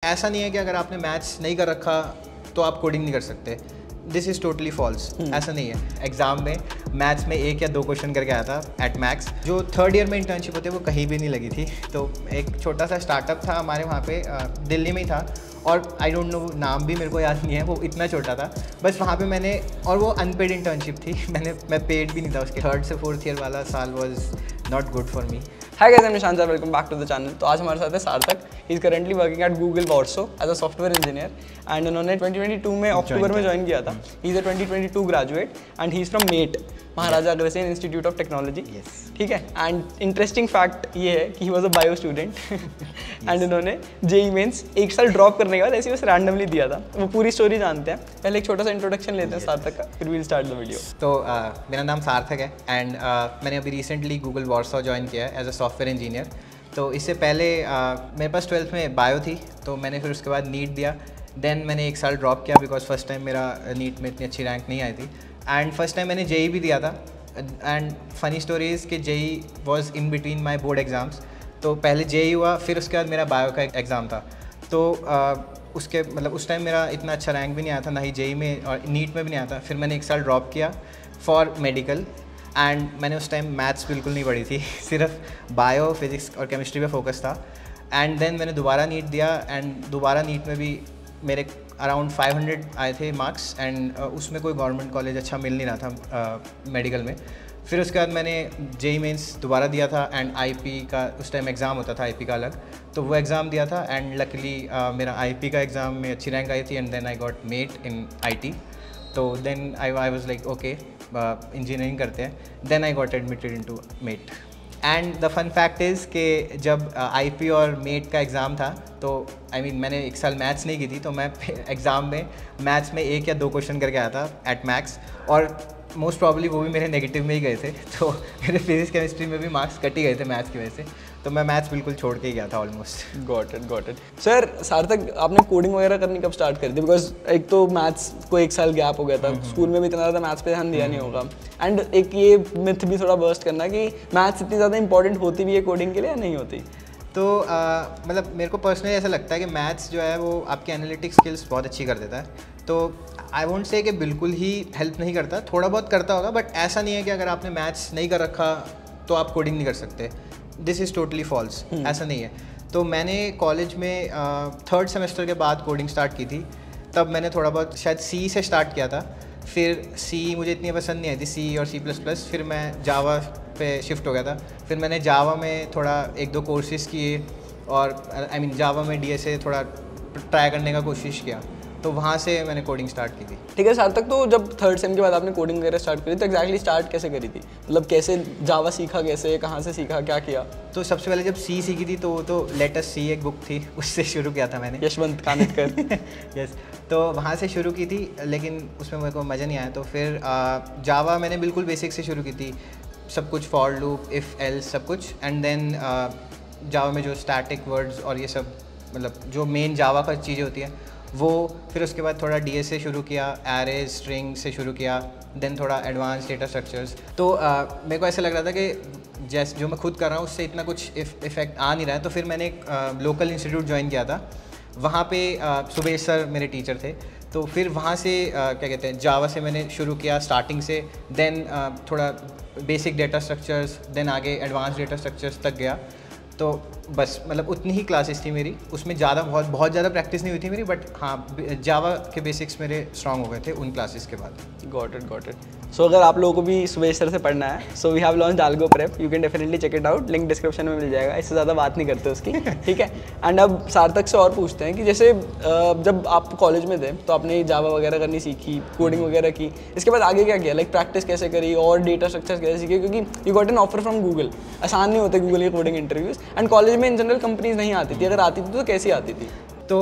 ऐसा नहीं है कि अगर आपने मैथ्स नहीं कर रखा तो आप कोडिंग नहीं कर सकते। This is totally false. ऐसा नहीं है। एग्ज़ाम में मैथ्स में 1 या 2 क्वेश्चन करके आया था एट मैक्स। जो थर्ड ईयर में इंटर्नशिप होती है वो कहीं भी नहीं लगी थी। तो एक छोटा सा स्टार्टअप था हमारे वहाँ पे, दिल्ली में ही था, और आई डोंट नो, नाम भी मेरे को याद नहीं है, वो इतना छोटा था। बस वहाँ पे मैंने, और वो अनपेड इंटर्नशिप थी, मैं पेड भी नहीं था उसके। 3rd से 4th ईयर वाला साल was not good for me. Hi guys, I am Nishant, welcome back to the channel. तो आज हमारे साथ है Sarthak. He is currently working at Google Warsaw as a software engineer and उन्होंने 2022 में अक्टूबर में ज्वाइन किया था। He is a 2022 graduate and he is from MAIT, Maharaja Agrasen institute of technology. ठीक है। एंड इंटरेस्टिंग फैक्ट ये है कि he was a bio student and उन्होंने जेईई मेंस 1 साल ड्रॉप करने के बाद ऐसे बस रैंडमली दिया था। वो पूरी स्टोरी जानते हैं। पहले एक छोटा सा इंट्रोडक्शन लेते हैं सार्थक का, फिर वील स्टार्ट द वीडियो। तो मेरा नाम सार्थक है एंड मैंने अभी रिसेंटली गूगल वॉर्सो ज्वाइन किया है एज अ सॉफ्टवेयर इंजीनियर। तो इससे पहले मेरे पास 12th में बायो थी, तो मैंने फिर उसके बाद नीट दिया। देन मैंने 1 साल ड्रॉप किया बिकॉज फर्स्ट टाइम मेरा नीट में इतनी अच्छी रैंक नहीं आई थी। एंड फर्स्ट टाइम मैंने जेईई भी दिया था। एंड फनी स्टोरी इज़ कि JEE was in between my board exams. तो पहले जेईई हुआ, फिर उसके बाद मेरा बायो का एग्ज़ाम था। तो उसके मतलब उस टाइम मेरा इतना अच्छा रैंक भी नहीं आया था, ना ही जेईई में और नीट में भी नहीं आया था। फिर मैंने 1 साल ड्रॉप किया फॉर मेडिकल एंड मैंने उस टाइम मैथ्स बिल्कुल नहीं पढ़ी थी, सिर्फ बायो, फिज़िक्स और केमिस्ट्री पे फोकस था। एंड देन मैंने दोबारा नीट दिया एंड दोबारा नीट में भी मेरे अराउंड 500 आए थे मार्क्स एंड उसमें कोई गवर्नमेंट कॉलेज अच्छा मिल नहीं रहा था मेडिकल में। फिर उसके बाद मैंने जेईई मेंस दोबारा दिया था एंड आईपी का उस टाइम एग्ज़ाम होता था, आईपी का अलग, तो वो एग्ज़ाम दिया था एंड लकीली मेरा आईपी का एग्ज़ाम में अच्छी रैंक आई थी and then I got MAIT in IT. तो then I was like okay, engineering करते हैं। Then I got admitted into MAIT. And the fun fact is कि जब आईपी और मेट का एग्ज़ाम था तो मैंने 1 साल मैथ्स नहीं की थी, तो मैं एग्ज़ाम में मैथ्स में 1 या 2 क्वेश्चन करके आया था एट मैक्स, और मोस्ट प्रॉब्ली वो भी मेरे नेगेटिव में ही गए थे। तो मेरे फिजिक्स केमिस्ट्री में भी मार्क्स कट ही गए थे मैथ्स की वजह से। तो मैं मैथ्स बिल्कुल छोड़ के ही गया था ऑलमोस्ट। Got it. सर सार्थक, आपने कोडिंग वगैरह करनी कब स्टार्ट कर दी? बिकॉज एक तो मैथ्स को 1 साल गैप हो गया था, स्कूल में भी इतना ज़्यादा मैथ्स पे ध्यान दिया नहीं होगा। एंड एक ये मिथ भी थोड़ा बर्स्ट करना कि मैथ्स इतनी ज़्यादा इंपॉर्टेंट होती भी है कोडिंग के लिए या नहीं होती? तो मतलब मेरे को पर्सनली ऐसा लगता है कि मैथ्स जो है वो आपकी एनालिटिक स्किल्स बहुत अच्छी कर देता है। तो आई वोंट से कि बिल्कुल ही हेल्प नहीं करता, थोड़ा बहुत करता होगा, बट ऐसा नहीं है कि अगर आपने मैथ्स नहीं कर रखा तो आप कोडिंग नहीं कर सकते। This is totally false. ऐसा नहीं है। तो मैंने कॉलेज में 3rd सेमेस्टर के बाद कोडिंग स्टार्ट की थी। तब मैंने थोड़ा बहुत शायद सी से स्टार्ट किया था। फिर सी मुझे इतनी पसंद नहीं आई थी, सी और C++। फिर मैं जावा पे शिफ्ट हो गया था। फिर मैंने जावा में थोड़ा 1-2 कोर्सेज किए और जावा में DSA थोड़ा ट्राई करने का कोशिश किया, तो वहाँ से मैंने कोडिंग स्टार्ट की थी। ठीक है सार्थक, तो जब 3rd सेम के बाद आपने कोडिंग वगैरह स्टार्ट करी तो एग्जैक्टली स्टार्ट कैसे करी थी? मतलब कैसे जावा सीखा, कैसे, कहाँ से सीखा, क्या किया? तो सबसे पहले जब सी सीखी थी तो लेट अस सी एक बुक थी, उससे शुरू किया था मैंने, यशवंत कानिटकर। यस। तो वहाँ से शुरू की थी, लेकिन उसमें मेरे को मज़ा नहीं आया। तो फिर जावा मैंने बिल्कुल बेसिक से शुरू की थी, सब कुछ फॉर लूप, इफ़ एल्स, सब कुछ। एंड देन जावा में जो स्टैटिक वर्ड्स और ये सब, मतलब जो मेन जावा का चीज़ें होती हैं वो। फिर उसके बाद थोड़ा DSA शुरू किया, एरेज, स्ट्रिंग से शुरू किया, देन थोड़ा एडवांस डेटा स्ट्रक्चर्स। तो मेरे को ऐसा लग रहा था कि जैसे जो मैं खुद कर रहा हूँ उससे इतना कुछ इफेक्ट आ नहीं रहा है। तो फिर मैंने एक लोकल इंस्टीट्यूट ज्वाइन किया था। वहाँ पे सुबेश सर मेरे टीचर थे। तो फिर वहाँ से क्या कहते हैं, जावा से मैंने शुरू किया स्टार्टिंग से। देन थोड़ा बेसिक डेटा स्ट्रक्चर्स, देन आगे एडवांस डेटा स्ट्रक्चर्स तक गया। तो बस मतलब उतनी ही क्लासेस थी मेरी, उसमें बहुत ज़्यादा प्रैक्टिस नहीं हुई थी मेरी, बट हाँ जावा के बेसिक्स मेरे स्ट्रॉन्ग हो गए थे उन क्लासेस के बाद। Got it. सो अगर आप लोगों को भी सुबेश सर से पढ़ना है, so we have launched algo prep, you can definitely check it out, link description में मिल जाएगा। इससे ज़्यादा बात नहीं करते उसकी। ठीक है। एंड अब सार्थक से और पूछते हैं कि जैसे जब आप कॉलेज में थे तो आपने जावा वगैरह करनी सीखी, कोडिंग वगैरह की, इसके बाद आगे क्या किया? लाइक प्रैक्टिस कैसे करी और डेटा स्ट्रक्चर्स कैसे सीखे? क्योंकि you got an offer from Google, आसान नहीं होते गूगल के कोडिंग इंटरव्यूज़, एंड कॉलेज में इन जनरल कंपनीज नहीं आती थी, अगर आती थी तो कैसी आती थी? तो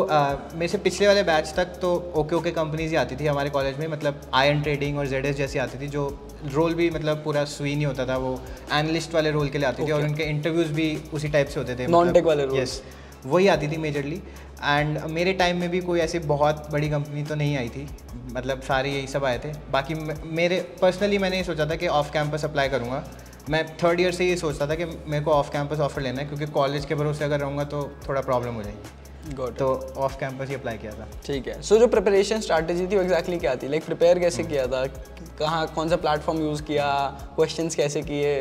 मेरे से पिछले वाले बैच तक तो ओके कंपनीज ही आती थी हमारे कॉलेज में, मतलब आयन ट्रेडिंग और ZS जैसी आती थी, जो रोल भी मतलब पूरा सुई नहीं होता था, वो एनालिस्ट वाले रोल के लिए आती थी, और उनके इंटरव्यूज़ भी उसी टाइप से होते थे, नॉन टेक वाले रोल। यस, वही आती थी मेजरली। एंड मेरे टाइम में भी कोई ऐसी बहुत बड़ी कंपनी तो नहीं आई थी, मतलब सारे यही सब आए थे। बाकी मेरे पर्सनली मैंने ये सोचा था कि ऑफ कैंपस अप्लाई करूँगा। मैं 3rd ईयर से ये सोचता था कि मेरे को ऑफ कैंपस ऑफर लेना है, क्योंकि कॉलेज के भरोसे अगर रहूँगा तो थोड़ा प्रॉब्लम हो जाएगी। तो ऑफ कैंपस ही अप्लाई किया था। ठीक है। सो जो प्रिपरेशन स्ट्रैटेजी थी वो एग्जैक्टली क्या थी, लाइक प्रिपेयर कैसे किया था, कहाँ कौन सा प्लेटफॉर्म यूज़ किया, क्वेश्चंस कैसे किए?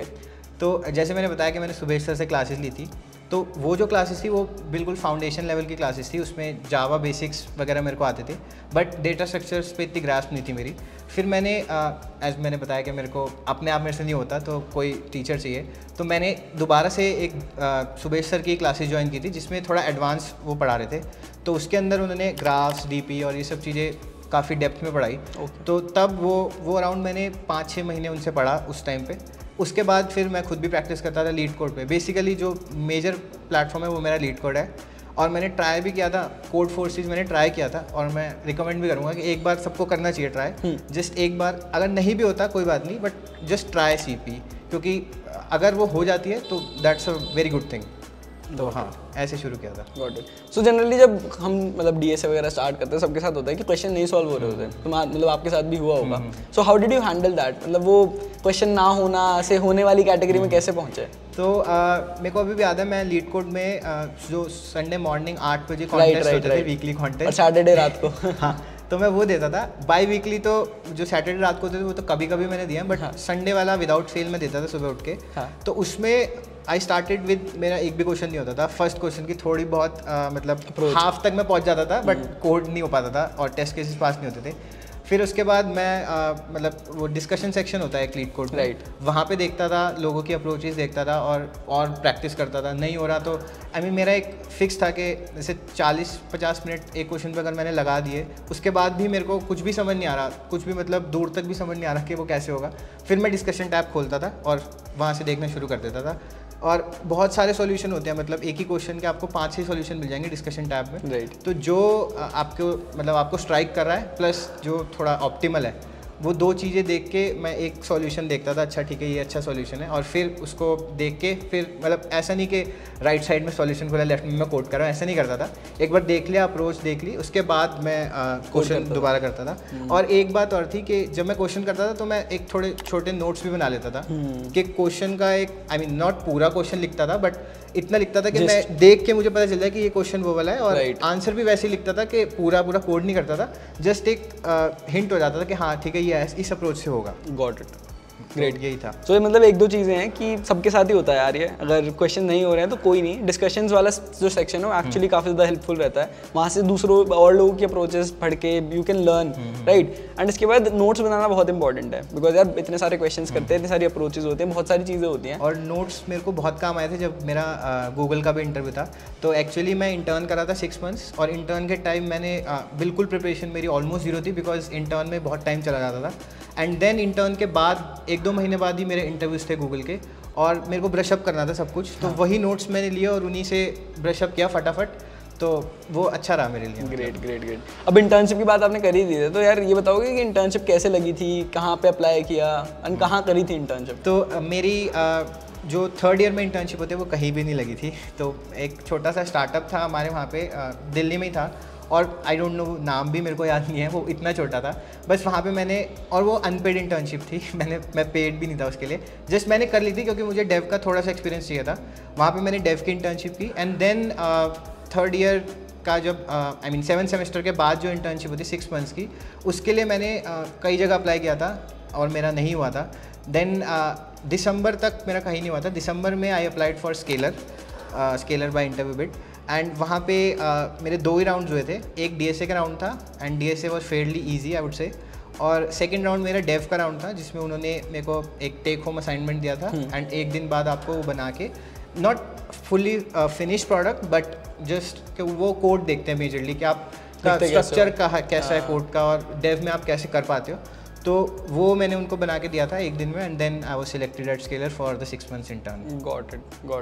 तो जैसे मैंने बताया कि मैंने सुबेश सर से क्लासेस ली थी, तो वो जो क्लासेस थी वो बिल्कुल फाउंडेशन लेवल की क्लासेस थी, उसमें जावा बेसिक्स वगैरह मेरे को आते थे, बट डेटा स्ट्रक्चर्स पे इतनी ग्रास्प नहीं थी मेरी। फिर मैंने एज मैंने बताया कि मेरे को अपने आप मेरे से नहीं होता, तो कोई टीचर चाहिए, तो मैंने दोबारा से एक सुबेश सर की क्लासेस ज्वाइन की थी जिसमें थोड़ा एडवांस वो पढ़ा रहे थे। तो उसके अंदर उन्होंने ग्राफ्स, डीपी और ये सब चीज़ें काफ़ी डेप्थ में पढ़ाई। तो तब वो अराउंड मैंने 5-6 महीने उनसे पढ़ा उस टाइम पे। उसके बाद फिर मैं खुद भी प्रैक्टिस करता था लीड कोड पे। बेसिकली जो मेजर प्लेटफॉर्म है वो मेरा लीड कोड है, और मैंने ट्राई भी किया था कोड फोर्सेस, मैंने ट्राई किया था, और मैं रिकमेंड भी करूँगा कि एक बार सबको करना चाहिए ट्राई। जस्ट एक बार, अगर नहीं भी होता कोई बात नहीं, बट जस्ट ट्राई सीपी, क्योंकि अगर वो हो जाती है तो that's a very good thing. तो हाँ, ऐसे शुरू किया था। Got it. सो जनरली जब हम मतलब डीएसए वगैरह स्टार्ट करते हैं, सबके साथ होता है कि क्वेश्चन नहीं सॉल्व हो रहे होते, तो मतलब आपके साथ भी हुआ होगा। So how did you handle that, मतलब वो क्वेश्चन ना होना से होने वाली कैटेगरी में कैसे पहुंचे? तो मेरे को अभी भी याद है, मैं लीड कोड में जो संडे मॉर्निंग 8 बजे कॉन्टेस्ट होते थे, वीकली कॉन्टेस्ट, और सैटरडे रात को हाँ, तो मैं वो देता था। बाई वीकली तो जो सैटरडे रात को होते थे वो तो कभी कभी मैंने दिया, बट संडे वाला विदाउट फेल मैं देता था सुबह उठ के। तो उसमें आई स्टार्टेड विद, मेरा एक भी क्वेश्चन नहीं होता था, फर्स्ट क्वेश्चन की थोड़ी बहुत मतलब हाफ तक मैं पहुंच जाता था, बट कोड नहीं हो पाता था और टेस्ट केसेस पास नहीं होते थे। फिर उसके बाद मैं मतलब वो डिस्कशन सेक्शन होता है एक लीड कोड में, वहाँ पे देखता था, लोगों की अप्रोचेस देखता था और प्रैक्टिस करता था। नहीं हो रहा तो आई मीन मेरा एक फिक्स था कि जैसे 40-50 मिनट एक क्वेश्चन पे अगर मैंने लगा दिए, उसके बाद भी मेरे को कुछ भी समझ नहीं आ रहा, कुछ भी मतलब दूर तक भी समझ नहीं आ रहा कि वो कैसे होगा, फिर मैं डिस्कशन टैब खोलता था और वहाँ से देखना शुरू कर देता था। और बहुत सारे सॉल्यूशन होते हैं, मतलब एक ही क्वेश्चन के आपको 5-6 सॉल्यूशन मिल जाएंगे डिस्कशन टैब में। तो जो आपको मतलब आपको स्ट्राइक कर रहा है प्लस जो थोड़ा ऑप्टिमल है, वो दो चीज़ें देख के मैं एक सॉल्यूशन देखता था, अच्छा ठीक है ये अच्छा सॉल्यूशन है, और फिर उसको देख के फिर मतलब ऐसा नहीं कि राइट साइड में सॉल्यूशन खोला लेफ्ट में मैं कोड कर रहा हूँ, ऐसा नहीं करता था। एक बार देख लिया, अप्रोच देख ली, उसके बाद मैं क्वेश्चन दोबारा करता था। और एक बात और थी कि जब मैं क्वेश्चन करता था तो मैं एक थोड़े छोटे नोट्स भी बना लेता था कि क्वेश्चन का एक आई मीन नॉट पूरा क्वेश्चन लिखता था, बट इतना लिखता था कि मैं देख के मुझे पता चल जाए कि ये क्वेश्चन वो वाला है, और आंसर भी वैसे ही लिखता था कि पूरा कोड नहीं करता था, जस्ट एक हिंट हो जाता था कि हाँ ठीक है ये इस अप्रोच से होगा। गॉट इट, ग्रेट, यही था। तो मतलब एक दो चीज़ें हैं कि सबके साथ ही होता है यार, ये अगर क्वेश्चन नहीं हो रहे हैं तो कोई नहीं, डिस्कशंस वाला जो सेक्शन है वो एक्चुअली काफ़ी ज़्यादा हेल्पफुल रहता है, वहाँ से दूसरों और लोगों की अप्रोचेस पढ़ के you can learn, right. And इसके बाद नोट्स बनाना बहुत इंपॉर्टेंट है, बिकॉज यार इतने सारे क्वेश्चंस करते हैं, इतनी सारी अप्रोचेस होते हैं, बहुत सारी चीज़ें होती हैं। और नोट्स मेरे को बहुत काम आए थे जब मेरा गूगल का भी इंटरव्यू था। तो एक्चुअली मैं इंटर्न करा था 6 मंथ्स, और इंटर्न के टाइम मैंने बिल्कुल प्रिपरेशन मेरी ऑलमोस्ट जीरो थी, बिकॉज इंटर्न में बहुत टाइम चला जाता था। एंड देन इंटर्न के बाद 1-2 महीने बाद ही मेरे इंटरव्यूज़ थे गूगल के, और मेरे को ब्रशअप करना था सब कुछ, तो वही नोट्स मैंने लिए और उन्हीं से ब्रशअप किया फटाफट, तो वो अच्छा रहा मेरे लिए। Great great great. अब इंटर्नशिप की बात आपने करी दी है, तो यार ये बताओगे कि इंटर्नशिप कैसे लगी थी, कहाँ पे अप्लाई किया और कहाँ करी थी इंटर्नशिप? तो मेरी जो 3rd ईयर में इंटर्नशिप होती है वो कहीं भी नहीं लगी थी। तो एक छोटा सा स्टार्टअप था हमारे वहाँ पे, दिल्ली में ही था, और आई डोंट नो नाम भी मेरे को याद नहीं है, वो इतना छोटा था। बस वहाँ पे मैंने, और वो अनपेड इंटर्नशिप थी, मैं पेड भी नहीं था उसके लिए, जस्ट मैंने कर ली थी क्योंकि मुझे डेव का थोड़ा सा एक्सपीरियंस चाहिए था। वहाँ पे मैंने डेव की इंटर्नशिप की, एंड देन 3rd ईयर का जब आई मीन 7th सेमेस्टर के बाद जो इंटर्नशिप होती 6 मंथ्स की, उसके लिए मैंने कई जगह अप्लाई किया था और मेरा नहीं हुआ था। देन दिसंबर तक मेरा कहीं नहीं हुआ था। दिसंबर में I applied for Scaler by InterviewBit, and वहाँ पे मेरे 2 ही राउंड हुए थे। एक डीएसए का राउंड था, and DSA was Fairlie easy I would say, और सेकंड राउंड मेरा डेव का राउंड था, जिसमें उन्होंने मेरे को एक टेक होम असाइनमेंट दिया था, एंड एक दिन बाद आपको वो बना के, not fully finish product, but just कि वो कोड देखते हैं मेजरली कि आप का स्ट्रक्चर का कैसा है कोड का, और डेव में आप कैसे कर पाते हो। तो वो मैंने उनको बना के दिया था एक दिन में, and then I was selected at Scaler for the 6 months intern. Got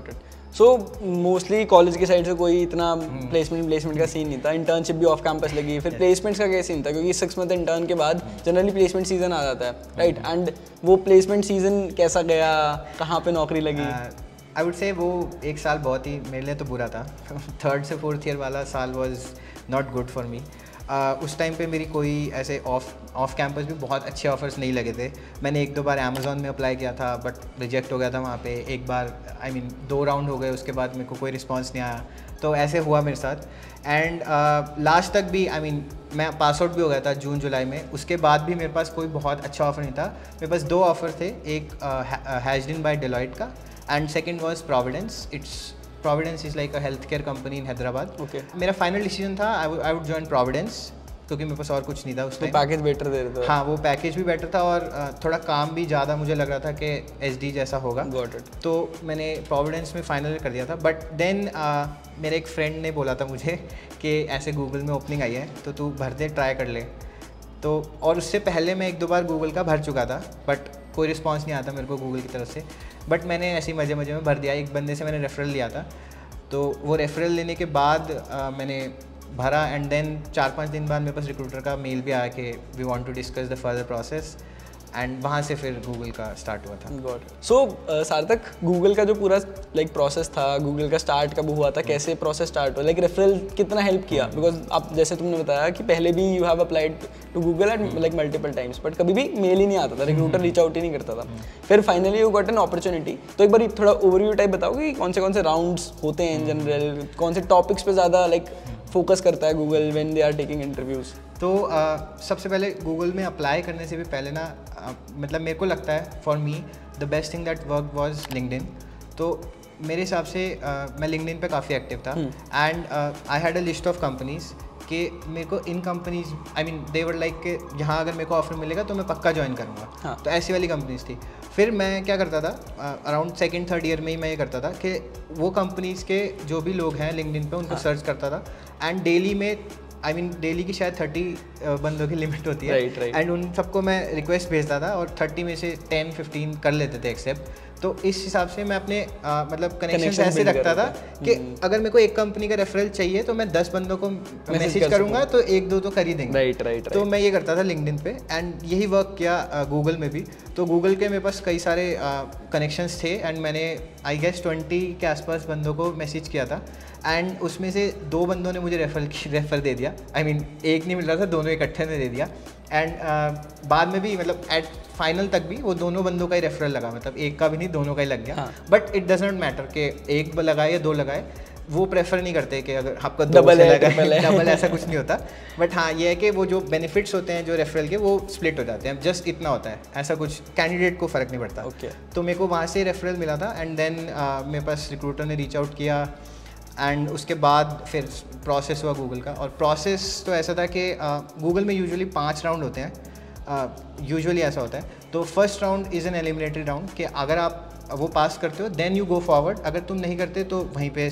it. So mostly college की साइड से कोई इतना प्लेसमेंट का सीन नहीं था, इंटर्नशिप भी ऑफ कैंपस लगी। फिर प्लेसमेंट्स का क्या सीन था, क्योंकि 6 मंथ इंटर्न के बाद जनरली प्लेसमेंट सीजन आ जाता है, राइट। एंड वो प्लेसमेंट सीजन कैसा गया, कहाँ पे नौकरी लगी? आई वुड से वो एक साल बहुत ही मेरे लिए तो बुरा था। 3rd से 4th ईयर वाला साल वॉज नॉट गुड फॉर मी। उस टाइम पे मेरी कोई ऐसे ऑफ कैंपस भी बहुत अच्छे ऑफर्स नहीं लगे थे। मैंने 1-2 बार अमेज़ॉन में अप्लाई किया था, बट रिजेक्ट हो गया था वहाँ पे। एक बार आई मीन 2 राउंड हो गए, उसके बाद मेरे को कोई रिस्पांस नहीं आया। तो ऐसे हुआ मेरे साथ। एंड लास्ट तक भी मैं पास आउट भी हो गया था जून जुलाई में, उसके बाद भी मेरे पास कोई बहुत अच्छा ऑफ़र नहीं था। मेरे पास 2 ऑफ़र थे, एक हैज्ड इन बाय डेलॉयट का and second was Providence. Providence is like a health care company इन हैदराबाद। मेरा फाइनल डिसीजन था आई वुड जॉइन प्रोविडेंस, क्योंकि मेरे पास और कुछ नहीं था उसमें। तो पैकेज बेटर दे रहे थे। हाँ, वो पैकेज भी बेटर था और थोड़ा काम भी ज़्यादा मुझे लग रहा था कि SD जैसा होगा। Got it. तो मैंने प्रोविडेंस में फाइनल कर दिया था। बट देन मेरे एक फ्रेंड ने बोला था मुझे कि ऐसे गूगल में ओपनिंग आई है तो तू भर दे, ट्राई कर ले। तो और उससे पहले मैं 1-2 बार गूगल का भर चुका था, बट कोई रिस्पॉन्स नहीं आता मेरे को गूगल की तरफ से। बट मैंने ऐसे ही मज़े में भर दिया। एक बंदे से मैंने रेफरल लिया था, तो वो रेफरल लेने के बाद मैंने भरा एंड देन 4-5 दिन बाद मेरे पास रिक्रूटर का मेल भी आया कि we want to discuss the further process, and वहाँ से फिर गूगल का स्टार्ट हुआ था। सो सार्थक, गूगल का जो पूरा प्रोसेस था, गूगल का स्टार्ट कब हुआ था, कैसे प्रोसेस स्टार्ट हुआ, रेफरल कितना हेल्प किया? बिकॉज आप जैसे तुमने बताया कि पहले भी you have applied to Google at multiple times, but कभी भी मेल ही नहीं आता था, रिक्रूटर रीच आउट ही नहीं करता था। फिर finally you got an opportunity. तो एक बार थोड़ा ओवरव्यू टाइप बताओगे कि कौन से राउंड्स होते हैं इन जनरल, कौन से टॉपिक्स पे ज़्यादा फोकस करता है Google when they are taking interviews? तो सबसे पहले गूगल में अप्लाई करने से भी पहले ना मतलब मेरे को लगता है for me the best thing that work was LinkedIn. तो मेरे हिसाब से मैं लिंक्डइन पे काफ़ी एक्टिव था and I had a list of companies कि मेरे को इन कंपनीज दे वर लाइक कि यहाँ अगर मेरे को ऑफर मिलेगा तो मैं पक्का ज्वाइन करूँगा। हाँ. तो ऐसी वाली कंपनीज थी। फिर मैं क्या करता था, अराउंड 2nd-3rd ईयर में ही मैं ये करता था कि वो कंपनीज़ के जो भी लोग हैं लिंक्डइन पे उनको सर्च करता था एंड डेली में डेली की शायद 30 बंदों की लिमिट होती है एंड उन सबको मैं रिक्वेस्ट भेजता था और 30 में से 10-15 कर लेते थे एक्सेप्ट। तो इस हिसाब से मैं अपने मतलब कनेक्शन ऐसे रखता था कि अगर मेरे को एक कंपनी का रेफरल चाहिए तो मैं 10 बंदों को मैसेज करूंगा तो 1-2 तो कर ही देंगे। राइट। तो मैं ये करता था लिंक्डइन पे एंड यही वर्क किया गूगल में भी। तो गूगल के मेरे पास कई सारे कनेक्शंस थे एंड मैंने आई गेस 20 के आसपास बंदों को मैसेज किया था एंड उसमें से 2 बंदों ने मुझे रेफ़र दे दिया। एक नहीं मिल रहा था, दोनों इकट्ठे ने दे दिया एंड बाद में भी मतलब एट फाइनल तक भी वो दोनों बंदों का ही रेफरल लगा, मतलब एक का भी नहीं, दोनों का ही लग गया। But it does not matter कि एक लगाए या 2 लगाए, वो प्रेफर नहीं करते कि अगर आपका 2 से लगा डबल ऐसा कुछ नहीं होता। बट हाँ ये है कि वो जो बेनिफिट्स होते हैं जो रेफरल के वो स्प्लिट हो जाते हैं, जस्ट इतना होता है, ऐसा कुछ कैंडिडेट को फ़र्क नहीं पड़ता। तो मेरे को वहाँ से रेफरल मिला था एंड देन मेरे पास रिक्रूटर ने रीच आउट किया एंड उसके बाद फिर प्रोसेस हुआ गूगल का। और प्रोसेस तो ऐसा था कि गूगल में यूजुअली 5 राउंड होते हैं, यूजुअली ऐसा होता है। तो first round is an एलिमिनेटरी round कि अगर आप वो पास करते हो देन यू गो फॉरवर्ड, अगर तुम नहीं करते तो वहीं पे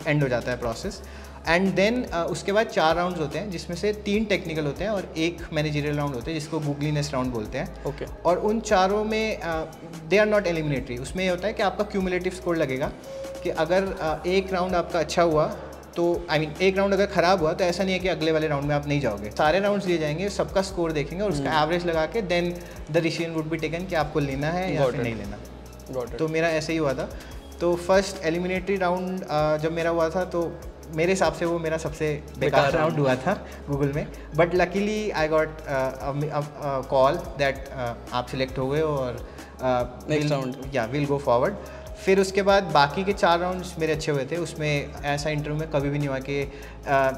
एंड हो जाता है प्रोसेस। एंड देन उसके बाद 4 राउंड्स होते हैं जिसमें से 3 टेक्निकल होते हैं और 1 मैनेजरियल राउंड होते हैं जिसको गूगलीनेस राउंड बोलते हैं। और उन चारों में दे आर नॉट एलिमिनेटरी। उसमें ये होता है कि आपका क्यूमुलेटिव स्कोर लगेगा कि अगर एक राउंड आपका अच्छा हुआ तो एक राउंड अगर ख़राब हुआ तो ऐसा नहीं है कि अगले वाले राउंड में आप नहीं जाओगे। सारे राउंड्स लिए जाएंगे, सबका स्कोर देखेंगे और उसका एवरेज लगा के then the decision would be taken कि आपको लेना है या फिर नहीं लेना। तो मेरा ऐसे ही हुआ था। तो फर्स्ट एलिमिनेटरी राउंड जब मेरा हुआ था तो मेरे हिसाब से वो मेरा सबसे बेकार राउंड हुआ था गूगल में। But luckily I got call that आप सिलेक्ट हो गए और नेक्स्ट राउंड या विल गो फॉरवर्ड। फिर उसके बाद बाकी के 4 राउंड्स मेरे अच्छे हुए थे। उसमें ऐसा इंटरव्यू में कभी भी नहीं हुआ कि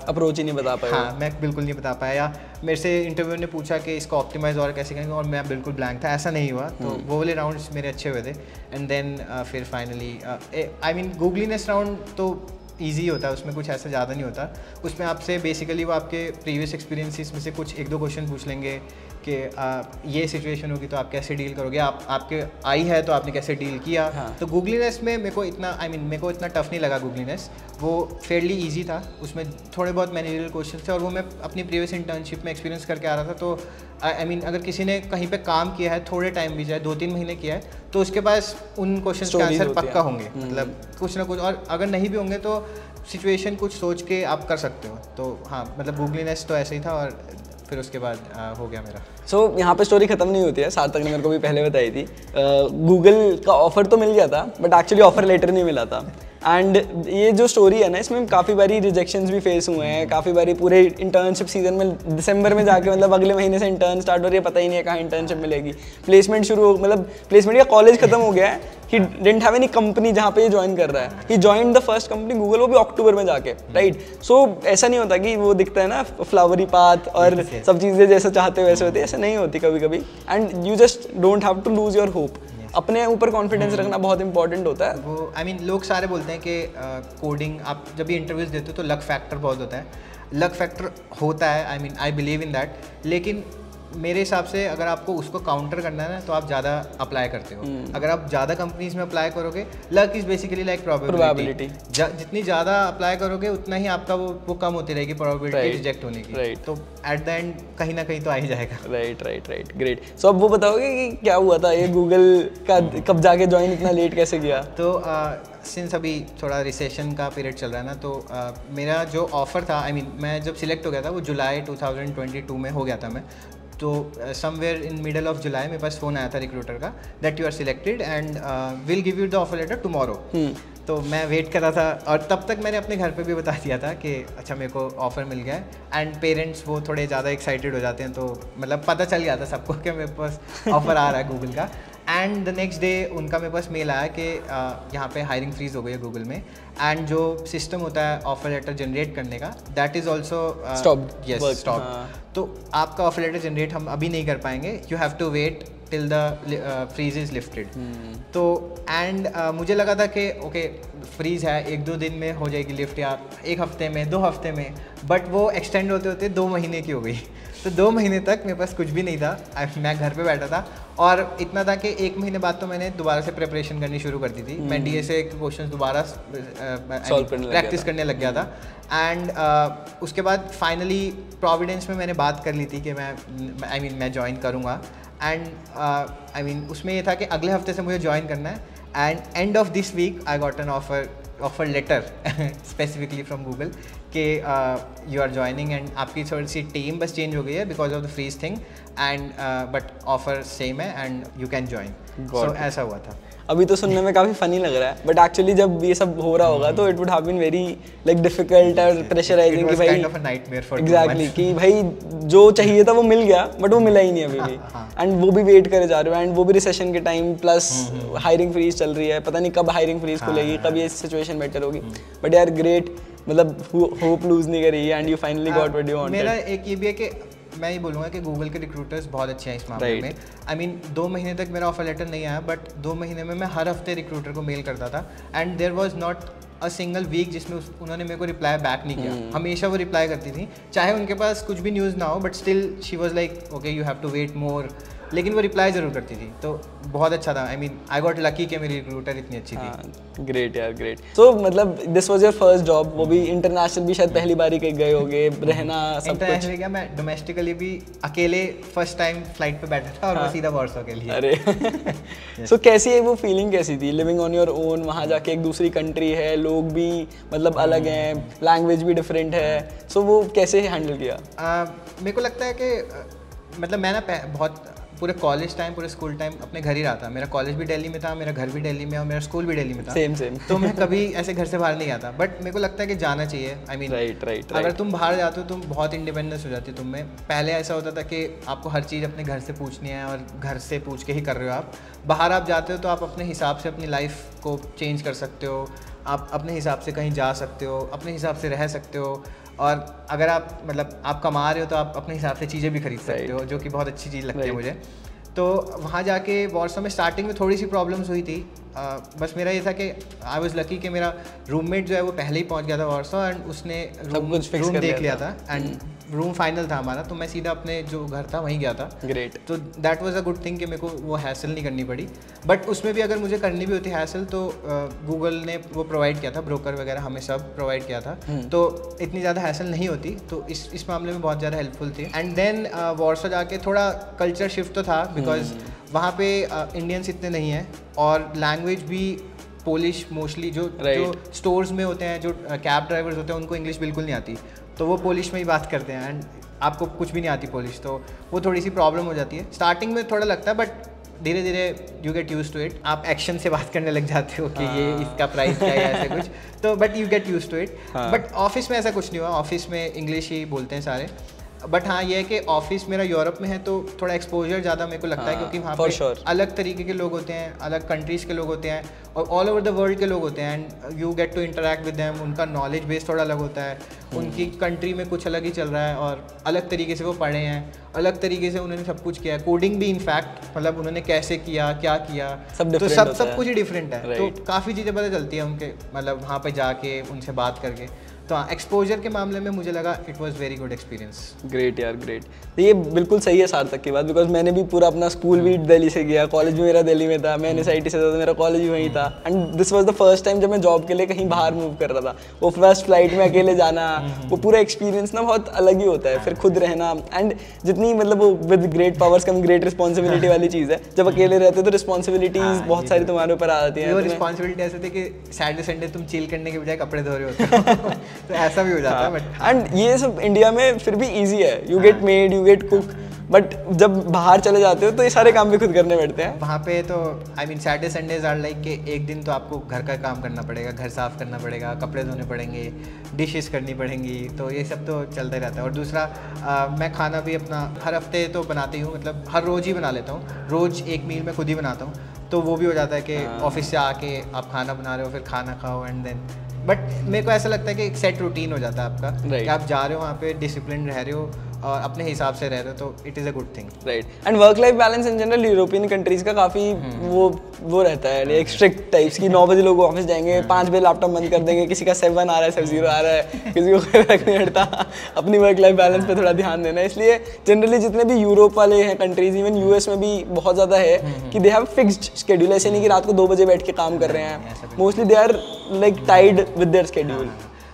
अप्रोच ही नहीं बता पाया। हाँ, मैं बिल्कुल नहीं बता पाया, या मेरे से इंटरव्यू ने पूछा कि इसको ऑप्टिमाइज़ और कैसे करेंगे और मैं बिल्कुल ब्लैंक था, ऐसा नहीं हुआ। तो वो वाले राउंड्स मेरे अच्छे हुए थे। एंड देन फिर फाइनली गूगलीनेस राउंड तो ईजी होता है, उसमें कुछ ऐसा ज़्यादा नहीं होता। उसमें आपसे बेसिकली वो आपके प्रीवियस एक्सपीरियंसेस में से कुछ 1-2 क्वेश्चन पूछ लेंगे कि ये सिचुएशन होगी तो आप कैसे डील करोगे, आपके आई है तो आपने कैसे डील किया। तो गूगलीनेस में मेरे को इतना टफ नहीं लगा। गूगलीनेस वो फेयरली इजी था, उसमें थोड़े बहुत मैनेजरियल क्वेश्चन थे और वो मैं अपनी प्रीवियस इंटर्नशिप में एक्सपीरियंस करके आ रहा था। तो अगर किसी ने कहीं पे काम किया है, थोड़े टाइम भी जाए, 2-3 महीने किया है, तो उसके पास उन क्वेश्चन के आंसर पक्का होंगे, मतलब कुछ ना कुछ। और अगर नहीं भी होंगे तो सिचुएशन कुछ सोच के आप कर सकते हो। तो हाँ, मतलब गूगलीनेस तो ऐसे ही था और फिर उसके बाद हो गया मेरा। सो यहाँ पे स्टोरी खत्म नहीं होती है, सार्थक ने मेरे को भी पहले बताई थी। गूगल का ऑफर तो मिल गया था बट एक्चुअली ऑफर लेटर नहीं मिला था। एंड ये जो स्टोरी है ना, इसमें काफ़ी बारी रिजेक्शंस भी फेस हुए हैं, काफ़ी बारी पूरे इंटर्नशिप सीजन में दिसंबर में जाके मतलब अगले महीने से इंटर्न स्टार्ट हो रही है, पता ही नहीं है कहाँ इंटर्नशिप मिलेगी, प्लेसमेंट शुरू मतलब प्लेसमेंट का कॉलेज खत्म हो गया है, he didn't have any company जहाँ पे ये ज्वाइन कर रहा है, he join the first company Google, वो भी अक्टूबर में जाके, राइट। सो ऐसा नहीं होता कि वो दिखता है ना फ्लावरी पाथ और सब चीज़ें जैसे चाहते वैसे होती है, ऐसा नहीं होती कभी कभी, and you just don't have to lose your hope. अपने ऊपर कॉन्फिडेंस रखना बहुत इंपॉर्टेंट होता है। वो आई मीन लोग सारे बोलते हैं कि कोडिंग आप जब भी इंटरव्यूज देते हो तो लक फैक्टर बहुत होता है, लक फैक्टर होता है, I mean I believe in that, लेकिन मेरे हिसाब से अगर आपको उसको काउंटर करना है ना तो आप ज़्यादा अप्लाई करते हो। अगर आप ज़्यादा कंपनीज में अप्लाई करोगे, luck is basically like probability, जितनी ज़्यादा अप्लाई करोगे उतना ही आपका वो कम होती रहेगी प्रोबेबिलिटी रिजेक्ट होने की, तो एट द एंड कहीं ना कहीं तो आ ही जाएगा। Right great. सो अब वो बताओगे कि क्या हुआ था, ये गूगल का कब जाके ज्वाइन इतना लेट कैसे किया? तो सिंस अभी थोड़ा रिसेशन का पीरियड चल रहा है ना, तो मेरा जो ऑफ़र था, आई मीन मैं जब सिलेक्ट हो गया था वो जुलाई 2022 में हो गया था मैं, तो somewhere in middle of July मेरे पास फ़ोन आया था रिक्रूटर का that you are selected and will give you the offer letter tomorrow. तो मैं वेट कर रहा था और तब तक मैंने अपने घर पे भी बता दिया था कि अच्छा मेरे को ऑफ़र मिल गया है, एंड पेरेंट्स वो थोड़े ज़्यादा एक्साइटेड हो जाते हैं, तो मतलब पता चल गया था सबको कि मेरे पास ऑफ़र आ रहा है गूगल का। एंड द नेक्स्ट डे उनका मेरे पास मेल आया कि यहाँ पे हायरिंग फ्रीज हो गई है गूगल में, एंड जो सिस्टम होता है ऑफर लेटर जनरेट करने का दैट इज़ ऑल्सो स्टॉप्ड। तो आपका ऑफर लेटर जनरेट हम अभी नहीं कर पाएंगे, you have to wait till the freeze is lifted. तो एंड मुझे लगा था कि ओके फ्रीज है, 1-2 दिन में हो जाएगी लिफ्ट, या 1 हफ्ते में, 2 हफ्ते में, बट वो एक्सटेंड होते होते 2 महीने की हो गई। तो 2 महीने तक मेरे पास कुछ भी नहीं था, मैं घर पे बैठा था, और इतना था कि 1 महीने बाद तो मैंने दोबारा से प्रिपरेशन करनी शुरू कर दी थी। मैं डीएसए के क्वेश्चन दोबारा प्रैक्टिस करने लग गया था, एंड उसके बाद फाइनली प्रोविडेंस में मैंने बात कर ली थी कि मैं ज्वाइन करूँगा, एंड आई मीन उसमें ये था कि अगले हफ्ते से मुझे ज्वाइन करना है, and end of this week I got an offer letter specifically from Google कि यू आर ज्वाइनिंग, एंड आपकी थोड़ी सी टीम बस चेंज हो गई है because of the freeze thing, and but offer same है and you can join. So ऐसा हुआ था। अभी तो सुनने में काफ़ी फनी लग रहा है, बट एक्चुअली जब ये सब हो रहा होगा तो it would have been very like difficult और प्रेशराइजिंग कि भाई एग्जैक्टली कि भाई जो चाहिए था वो मिल गया बट वो मिला ही नहीं अभी भी, एंड वो भी वेट करे जा रहे हो, एंड वो भी रिसेशन के टाइम प्लस हायरिंग फ्रीज चल रही है, पता नहीं कब हायरिंग फ्रीज खुलेगी, कब ये सिचुएशन बेटर होगी, बट यार ग्रेट, मतलब होप लूज नहीं करी and you finally got what you wanted. मेरा एक ये भी है कि मैं ये बोलूँगा कि गूगल के रिक्रूटर्स बहुत अच्छे हैं इस मामले में। आई मीन 2 महीने तक मेरा ऑफर लेटर नहीं आया, बट 2 महीने में मैं हर हफ्ते रिक्रूटर को मेल करता था, and there was not a single week जिसमें उन्होंने मेरे को रिप्लाई बैक नहीं किया। हमेशा वो रिप्लाई करती थी, चाहे उनके पास कुछ भी न्यूज़ ना हो, but still she was like okay you have to wait more, लेकिन वो रिप्लाई ज़रूर करती थी, तो बहुत अच्छा था। I mean I got lucky कि मेरी रिक्रूटर इतनी अच्छी थी। ग्रेट यार ग्रेट। सो मतलब this was your first job, वो भी इंटरनेशनल भी शायद पहली बार ही कहीं गए होगे, रहना सब कुछ? इंटरनेशनल क्या, मैं डोमेस्टिकली भी अकेले फर्स्ट टाइम फ्लाइट पे बैठा था, और वो सीधा वॉर्सो के लिए। अरे सो कैसी है वो फीलिंग, कैसी थी लिविंग ऑन योर ओन, वहाँ जाके एक दूसरी कंट्री है, लोग भी मतलब अलग हैं, लैंग्वेज भी डिफरेंट है, सो वो कैसे हैंडल किया? मेरे को लगता है कि मतलब मैं ना बहुत पूरे कॉलेज टाइम, पूरे स्कूल टाइम अपने घर ही रहा था। मेरा कॉलेज भी दिल्ली में था, मेरा घर भी दिल्ली में, और मेरा स्कूल भी दिल्ली में था। सेम तो मैं कभी ऐसे घर से बाहर नहीं गया था, बट मेरे को लगता है कि जाना चाहिए। आई मीन राइट अगर तुम बाहर जाते हो तुम बहुत इंडिपेंडेंस हो जाती है तुम में। पहले ऐसा होता था कि आपको हर चीज़ अपने घर से पूछनी है, और घर से पूछ के ही कर रहे हो आप। बाहर आप जाते हो तो आप अपने हिसाब से अपनी लाइफ को चेंज कर सकते हो, आप अपने हिसाब से कहीं जा सकते हो, अपने हिसाब से रह सकते हो, और अगर आप मतलब आप कमा रहे हो तो आप अपने हिसाब से चीज़ें भी खरीद सकते हो, जो कि बहुत अच्छी चीज़ लगती है मुझे। तो वहाँ जाके वॉर्सो में स्टार्टिंग में थोड़ी सी प्रॉब्लम्स हुई थी, बस मेरा ये था कि आई वाज लकी कि मेरा रूममेट जो है वो पहले ही पहुँच गया था वॉर्सो, एंड उसने रूम देख लिया था, एंड रूम फाइनल था हमारा, तो मैं सीधा अपने जो घर था वहीं गया था। ग्रेट। तो that was a good thing कि मेरे को वो हैसल नहीं करनी पड़ी, बट उसमें भी अगर मुझे करनी भी होती हैसल तो गूगल ने वो प्रोवाइड किया था, ब्रोकर वगैरह हमें सब प्रोवाइड किया था, तो इतनी ज़्यादा हैसल नहीं होती, तो इस मामले में बहुत ज़्यादा हेल्पफुल थी। एंड देन वॉर्सो जाके थोड़ा कल्चर शिफ्ट तो था, बिकॉज वहाँ पे इंडियंस इतने नहीं हैं, और लैंग्वेज भी पोलिश मोस्टली, जो स्टोर्स में होते हैं, जो कैब ड्राइवर्स होते हैं, उनको इंग्लिश बिल्कुल नहीं आती, तो वो पोलिश में ही बात करते हैं, एंड आपको कुछ भी नहीं आती पोलिश, तो वो थोड़ी सी प्रॉब्लम हो जाती है। स्टार्टिंग में थोड़ा लगता है, बट धीरे धीरे you get used to it, आप एक्शन से बात करने लग जाते हो कि ये इसका प्राइस क्या है ऐसे कुछ, तो but you get used to it. But office में ऐसा कुछ नहीं हुआ, ऑफिस में इंग्लिश ही बोलते हैं सारे। बट हाँ ये है कि ऑफिस मेरा यूरोप में है तो थोड़ा एक्सपोजर ज़्यादा मेरे को लगता है, क्योंकि वहाँ पे अलग तरीके के लोग होते हैं, अलग कंट्रीज़ के लोग होते हैं और ऑल ओवर द वर्ल्ड के लोग होते हैं, and you get to interact with them. उनका नॉलेज बेस थोड़ा अलग होता है, उनकी कंट्री में कुछ अलग ही चल रहा है और अलग तरीके से वो पढ़े हैं, अलग तरीके से उन्होंने सब कुछ किया है, कोडिंग भी इनफैक्ट मतलब उन्होंने कैसे किया, क्या किया, तो सब कुछ ही डिफरेंट है। तो काफ़ी चीज़ें पता चलती है उनके, मतलब वहाँ पे जाके उनसे बात करके। तो हाँ, एक्सपोजर के मामले में मुझे लगा it was very good experience. Great यार, ग्रेट। तो ये बिल्कुल सही है सार्थक की बात, बिकॉज मैंने भी पूरा अपना स्कूल भी दिल्ली से किया, कॉलेज भी मेरा दिल्ली में था, मैं NSIT से था तो मेरा कॉलेज भी वहीं था, and this was the first time जब मैं जॉब के लिए कहीं बाहर मूव कर रहा था। वो फर्स्ट फ्लाइट में अकेले जाना, वो पूरा एक्सपीरियंस ना बहुत अलग ही होता है। फिर खुद रहना, एंड जितनी मतलब वो with great powers come great responsibility वाली चीज़ है। जब अकेले रहते तो रिस्पॉन्सिबिलिटीज बहुत सारी तुम्हारे ऊपर आ जाती हैं। रिस्पॉन्सिबिलिटी ऐसे थी कि सैटरडे संडे तुम चिल करने के बजाय कपड़े धो रहे होते हो तो ऐसा भी हो जाता है। एंड ये सब इंडिया में फिर भी इजी है, you get made, you get cook, but जब बाहर चले जाते हो तो ये सारे काम भी खुद करने बैठते हैं। वहाँ पे तो I mean Saturday Sundays are like कि एक दिन तो आपको घर का काम करना पड़ेगा, घर साफ़ करना पड़ेगा, कपड़े धोने पड़ेंगे, डिशेस करनी पड़ेंगी, तो ये सब तो चलता ही रहता है। और दूसरा मैं खाना भी अपना हर हफ्ते तो बनाती हूँ, मतलब हर रोज़ ही बना लेता हूँ, रोज़ एक मील मैं खुद ही बनाता हूँ, तो वो भी हो जाता है कि ऑफिस से आके आप खाना बना रहे हो, फिर खाना खाओ, एंड देन बट मेरे को ऐसा लगता है कि एक सेट रूटीन हो जाता है आपका, कि आप जा रहे हो वहाँ पे डिसिप्लिन रह रहे हो और अपने हिसाब से रह रहे हो, तो it is a good thing. Right. And work life balance in general European countries का काफ़ी वो रहता है, एक स्ट्रिक्ट टाइप्स की। 9 बजे लोग ऑफिस जाएंगे, 5 बजे लैपटॉप बंद कर देंगे, किसी का 7 आ रहा है, 0 आ रहा है, किसी को फर्क नहीं पड़ता। अपनी वर्क लाइफ बैलेंस पे थोड़ा ध्यान देना है। इसलिए जनरली जितने भी यूरोप वाले हैं कंट्रीज, इवन US में भी बहुत ज़्यादा है कि दे हैव फिक्स्ड शेड्यूल। ऐसे नहीं कि रात को 2 बजे बैठ के काम कर रहे हैं, mostly they are like tied with their schedule.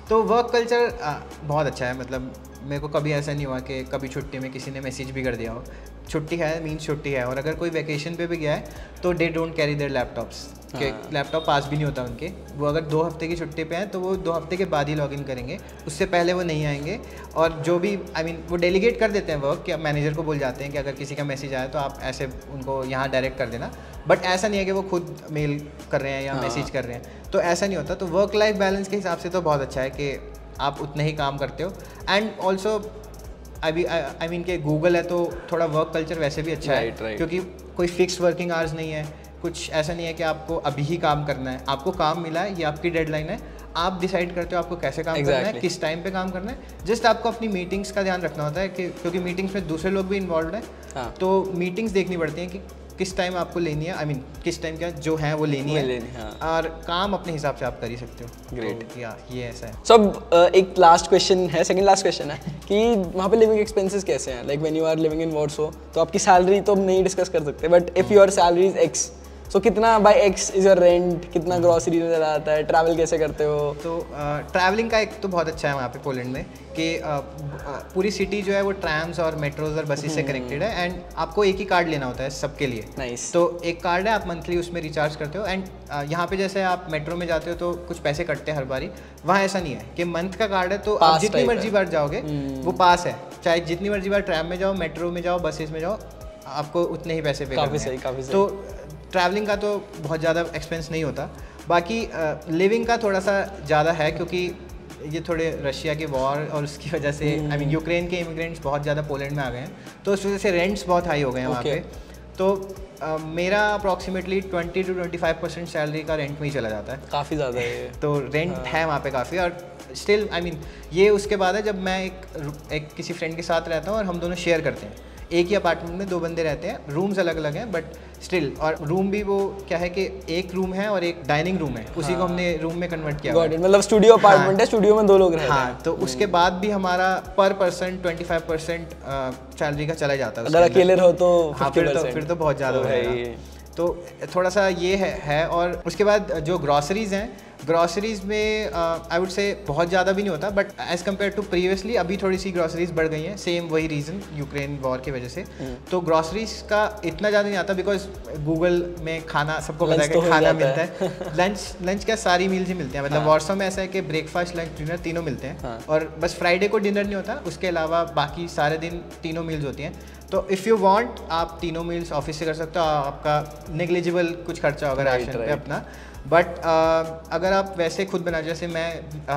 तो वर्क कल्चर बहुत अच्छा है, मतलब मेरे को कभी ऐसा नहीं हुआ कि कभी छुट्टी में किसी ने मैसेज भी कर दिया हो, छुट्टी है मीन्स छुट्टी है। और अगर कोई वैकेशन पे भी गया है तो they don't carry their laptops, के लैपटॉप पास भी नहीं होता उनके। वो अगर 2 हफ्ते की छुट्टी पे हैं तो वो 2 हफ्ते के बाद ही लॉगिन करेंगे, उससे पहले वो नहीं आएंगे। और जो भी आई मीन वो डेलीगेट कर देते हैं वर्क, कि मैनेजर को बोल जाते हैं कि अगर किसी का मैसेज आया तो आप ऐसे उनको यहाँ डायरेक्ट कर देना, बट ऐसा नहीं है कि वो खुद मेल कर रहे हैं या मैसेज कर रहे हैं, तो ऐसा नहीं होता। तो वर्क लाइफ बैलेंस के हिसाब से तो बहुत अच्छा है कि आप उतने ही काम करते हो। एंड ऑल्सो आई मीन कि गूगल है तो थोड़ा वर्क कल्चर वैसे भी अच्छा है, क्योंकि कोई फिक्स वर्किंग आवर्स नहीं है, कुछ ऐसा नहीं है कि आपको अभी ही काम करना है। आपको काम मिला है, ये आपकी डेडलाइन है, आप डिसाइड करते हो आपको कैसे काम करना है, किस टाइम पे काम करना है। जस्ट आपको अपनी मीटिंग्स का ध्यान रखना होता है कि क्योंकि मीटिंग्स में दूसरे लोग भी इन्वॉल्व हैं, तो मीटिंग्स देखनी पड़ती हैं कि किस टाइम आपको लेनी है, आई मीन किस टाइम क्या जो है वो लेनी है, और काम अपने हिसाब से आप कर ही सकते हो। ग्रेट। तो या ये ऐसा है। सब एक लास्ट क्वेश्चन है, सेकंड लास्ट क्वेश्चन है कि वहाँ पे लिविंग एक्सपेंसेस कैसे हैं? Like when you are living in Warsaw, तो आपकी सैलरी तो हम नहीं डिस्कस कर सकते, but if your salary is X, so कितना by X is your rent, कितना ग्रॉसरी में चला जाता है, ट्रैवल कैसे करते हो? तो ट्रैवलिंग का एक तो बहुत अच्छा है वहाँ पे पोलैंड में कि पूरी सिटी जो है वो ट्रैम्स और मेट्रोज और बसेस से कनेक्टेड है, एंड आपको एक ही कार्ड लेना होता है सबके लिए। नाइस। तो एक कार्ड है, आप मंथली उसमें रिचार्ज करते हो, एंड यहाँ पे जैसे आप मेट्रो में जाते हो तो कुछ पैसे कटते हैं हर बारी, वहाँ ऐसा नहीं है कि मंथ का कार्ड है तो आप जितनी मर्जी बार जाओगे वो पास है, चाहे जितनी मर्जी बार ट्रैम में जाओ, मेट्रो में जाओ, बसेस में जाओ, आपको उतने ही पैसे पे करने हैं। काफ़ी सही। तो ट्रैवलिंग का तो बहुत ज़्यादा एक्सपेंस नहीं होता। बाकी लिविंग का थोड़ा सा ज़्यादा है, क्योंकि ये थोड़े रशिया के वॉर और उसकी वजह से आई मीन यूक्रेन के इमिग्रेंट्स बहुत ज़्यादा पोलैंड में आ गए हैं, तो उस वजह से रेंट्स बहुत हाई हो गए हैं वहाँ पे। तो मेरा अप्रॉक्सीमेटली 20 to 25% सैलरी का रेंट में ही चला जाता है। काफ़ी ज़्यादा है। तो रेंट है वहाँ पे काफ़ी, और स्टिल आई मीन ये उसके बाद है जब मैं एक किसी फ्रेंड के साथ रहता हूँ और हम दोनों शेयर करते हैं एक ही अपार्टमेंट में, 2 बंदे रहते हैं, रूम्स अलग अलग हैं बट स्टिल, और रूम भी वो क्या है कि एक रूम है और एक डाइनिंग रूम है, उसी को हमने रूम में कन्वर्ट किया। मतलब स्टूडियो अपार्टमेंट है, स्टूडियो में 2 लोग रहते हैं। तो उसके बाद भी हमारा पर पर्सन 25% सैलरी का चला जाता है। अगर अकेले रहो तो फिर तो बहुत ज़्यादा हो जाएगा। तो थोड़ा सा ये है। और उसके बाद जो ग्रॉसरीज़ हैं, ग्रॉसरीज़ में आई वुड से बहुत ज़्यादा भी नहीं होता, but as compare to previously अभी थोड़ी सी ग्रॉसरीज़ बढ़ गई हैं, सेम वही रीज़न यूक्रेन वॉर की वजह से। तो ग्रॉसरीज़ का इतना ज़्यादा नहीं आता, बिकॉज गूगल में खाना सबको पता है कि खाना मिलता है। लंच क्या सारी मील्स ही मिलते हैं, मतलब वॉर्सो में ऐसा है कि ब्रेकफास्ट लंच डिनर तीनों मिलते हैं, और बस फ्राइडे को डिनर नहीं होता, उसके अलावा बाकी सारे दिन तीनों मील्स होती हैं। तो इफ़ यू वांट आप तीनों मील्स ऑफिस से कर सकते हो, आपका नेग्लिजिबल कुछ खर्चा होगा राशन पे अपना। बट अगर आप वैसे खुद बना, जैसे मैं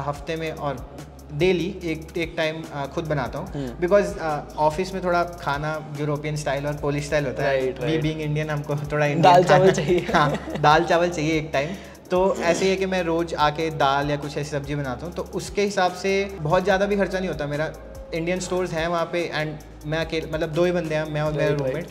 हफ्ते में और डेली एक टाइम खुद बनाता हूँ, बिकॉज ऑफिस में थोड़ा खाना यूरोपियन स्टाइल और पोलिश स्टाइल होता है। वी बीइंग इंडियन, हमको थोड़ा इंडियन दाल चावल चाहिए। हाँ, दाल चावल चाहिए एक टाइम। तो ऐसे ही है कि मैं रोज़ आके दाल या कुछ ऐसी सब्जी बनाता हूँ, तो उसके हिसाब से बहुत ज़्यादा भी खर्चा नहीं होता मेरा। इंडियन स्टोर्स हैं वहाँ पे, एंड मैं अकेले, मतलब 2 ही बंदे हैं, मैं और मेरा रूममेट,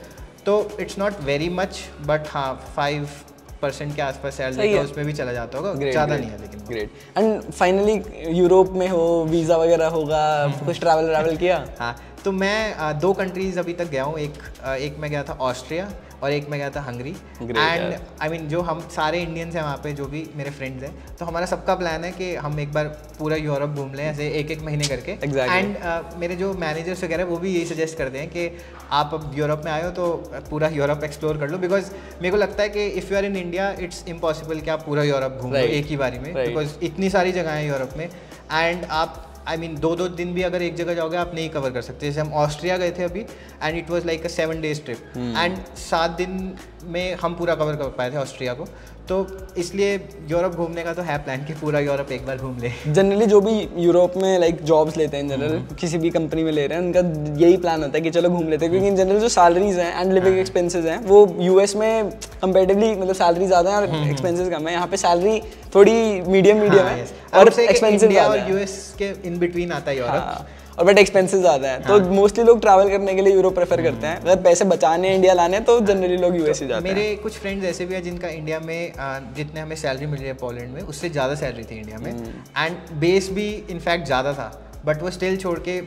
तो it's not very much, but हाँ 5% के आसपास सैलरी तो उसमें भी चला जाता होगा, ज़्यादा नहीं है लेकिन। ग्रेट। एंड फाइनली यूरोप में हो, वीज़ा वगैरह होगा, कुछ ट्रैवल किया? हाँ, तो मैं 2 कंट्रीज़ अभी तक गया हूँ। एक मैं गया था ऑस्ट्रिया और एक मैं गया था हंगरी। एंड आई मीन जो हम सारे इंडियंस हैं वहाँ पे, जो भी मेरे फ्रेंड्स हैं, तो हमारा सबका प्लान है कि हम एक बार पूरा यूरोप घूम लें, ऐसे एक महीने करके। एंड मेरे जो मैनेजर्स वगैरह वो भी यही सजेस्ट करते हैं कि आप अब यूरोप में आए हो तो पूरा यूरोप एक्सप्लोर कर लो, बिकॉज मेरे को लगता है कि if you are in India it's impossible कि आप पूरा यूरोप घूम लो एक ही बारी में, बिकॉज इतनी सारी जगह हैं यूरोप में। एंड आप आई मीन 2 दिन भी अगर एक जगह जाओगे आप नहीं कवर कर सकते। जैसे हम ऑस्ट्रिया गए थे अभी, and it was like a 7 days trip, and 7 दिन में हम पूरा कवर कर पाए थे ऑस्ट्रिया को। तो इसलिए यूरोप घूमने का तो है प्लान कि पूरा यूरोप एक बार घूम ले। जनरली जो भी यूरोप में लाइक जॉब्स लेते हैं जनरल, किसी भी कंपनी में ले रहे हैं, उनका यही प्लान होता है कि चलो घूम लेते हैं, क्योंकि इन जनरल जो सैलरीज हैं एंड लिविंग एक्सपेंसेस हैं वो यूएस में कंपेरेटिवली, मतलब सैलरी ज़्यादा है और एक्सपेंसेस कम है। यहाँ पे सैलरी थोड़ी मीडियम है और एक्सपेंसिव ज़्यादा है। यूएस के इन बिटवीन आता है यूरोप, और बट एक्सपेंसेस ज़्यादा है। तो मोस्टली लोग ट्रैवल करने के लिए यूरोप प्रेफर करते हैं। अगर पैसे बचाने इंडिया लाने तो जनरली लोग यूएस ही जाते हैं। मेरे कुछ फ्रेंड्स ऐसे भी हैं जिनका इंडिया में जितने हमें सैलरी मिल रही है पोलैंड में, उससे ज़्यादा सैलरी थी इंडिया में, एंड बेस भी इनफैक्ट ज़्यादा था, बट वो स्टिल छोड़ के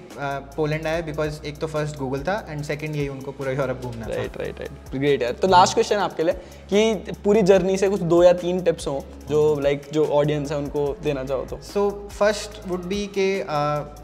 पोलैंड आए, बिकॉज एक तो फर्स्ट गूगल था एंड सेकंड यही उनको पूरा यूरोप घूमना था। राइट ग्रेट यार। तो लास्ट क्वेश्चन आपके लिए कि पूरी जर्नी से कुछ 2 या 3 टिप्स हो जो लाइक जो ऑडियंस है उनको देना चाहो तो। सो फर्स्ट वुड बी कि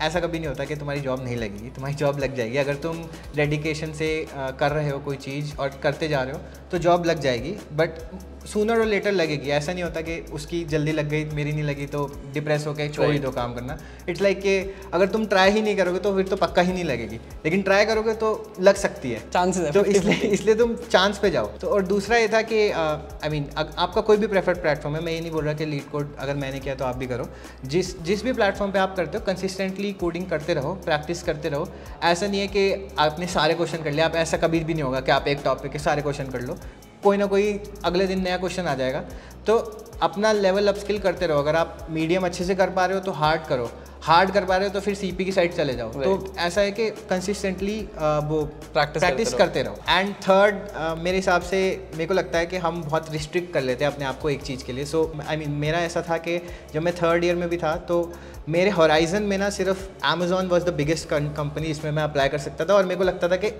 ऐसा कभी नहीं होता कि तुम्हारी जॉब नहीं लगेगी, तुम्हारी जॉब लग जाएगी। अगर तुम डेडिकेशन से कर रहे हो कोई चीज़ और करते जा रहे हो तो जॉब लग जाएगी, बट सूनर और लेटर लगेगी। ऐसा नहीं होता कि उसकी जल्दी लग गई, मेरी नहीं लगी तो डिप्रेस होकर छोड़ ही दो काम करना। इट्स लाइक कि अगर तुम ट्राई ही नहीं करोगे तो फिर तो पक्का ही नहीं लगेगी, लेकिन ट्राई करोगे तो लग सकती है, चांसेस है। तो इसलिए तुम चांस पे जाओ। तो और दूसरा ये था कि आई मीन आपका कोई भी प्रेफर्ड प्लेटफॉर्म है, मैं ये नहीं बोल रहा कि लीड कोड अगर मैंने किया तो आप भी करो। जिस भी प्लेटफॉर्म पे आप करते हो कंसिस्टेंटली कोडिंग करते रहो, प्रैक्टिस करते रहो। ऐसा नहीं है कि आपने सारे क्वेश्चन कर लिया, आप ऐसा कभी भी नहीं होगा कि आप एक टॉपिक के सारे क्वेश्चन कर लो। कोई ना कोई अगले दिन नया क्वेश्चन आ जाएगा। तो अपना लेवल अप स्किल करते रहो। अगर आप मीडियम अच्छे से कर पा रहे हो तो हार्ड करो, हार्ड कर पा रहे हो तो फिर सीपी की साइड चले जाओ। तो ऐसा है कि कंसिस्टेंटली वो प्रैक्टिस करते रहो। एंड थर्ड मेरे हिसाब से मेरे को लगता है कि हम बहुत रिस्ट्रिक्ट कर लेते हैं अपने आप को एक चीज़ के लिए। सो आई मीन मेरा ऐसा था कि जब मैं 3rd ईयर में भी था तो मेरे होराइजन में ना सिर्फ Amazon was the biggest company जिसमें मैं अप्लाई कर सकता था, और मेरे को लगता था कि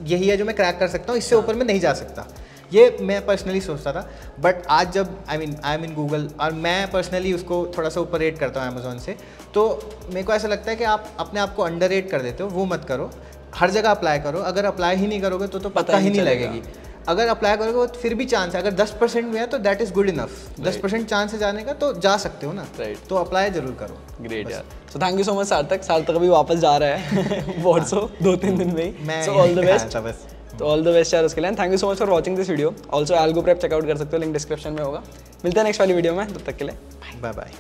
यही है जो मैं क्रैक कर सकता हूँ, इससे ऊपर मैं नहीं जा सकता। ये मैं पर्सनली सोचता था। बट आज जब आई एम इन गूगल और मैं पर्सनली उसको थोड़ा सा ऊपर रेट करता हूँ अमेजोन से, तो मेरे को ऐसा लगता है कि आप अपने आप को अंडर रेट कर देते हो। वो मत करो, हर जगह अप्लाई करो। अगर अप्लाई ही नहीं करोगे तो पता ही नहीं लगेगी। अगर अप्लाई करोगे तो फिर भी चांस है, अगर 10% में है तो that is good enough. 10% chance है जाने का तो जा सकते हो ना, तो अप्लाई जरूर करो। ग्रेट यार। So thank you so much सार्थक अभी वापस जा रहा है वॉर्सो 2-3 दिन में ही। So all the best. तो ऑल द बेस्ट यार उसके लिए। Thank you so much for watching this video. Also algo prep check out कर सकते हो, लिंक डिस्क्रिप्शन में होगा। मिलते हैं नेक्स्ट वाली वीडियो में, तब तक के लिए बाय बाय।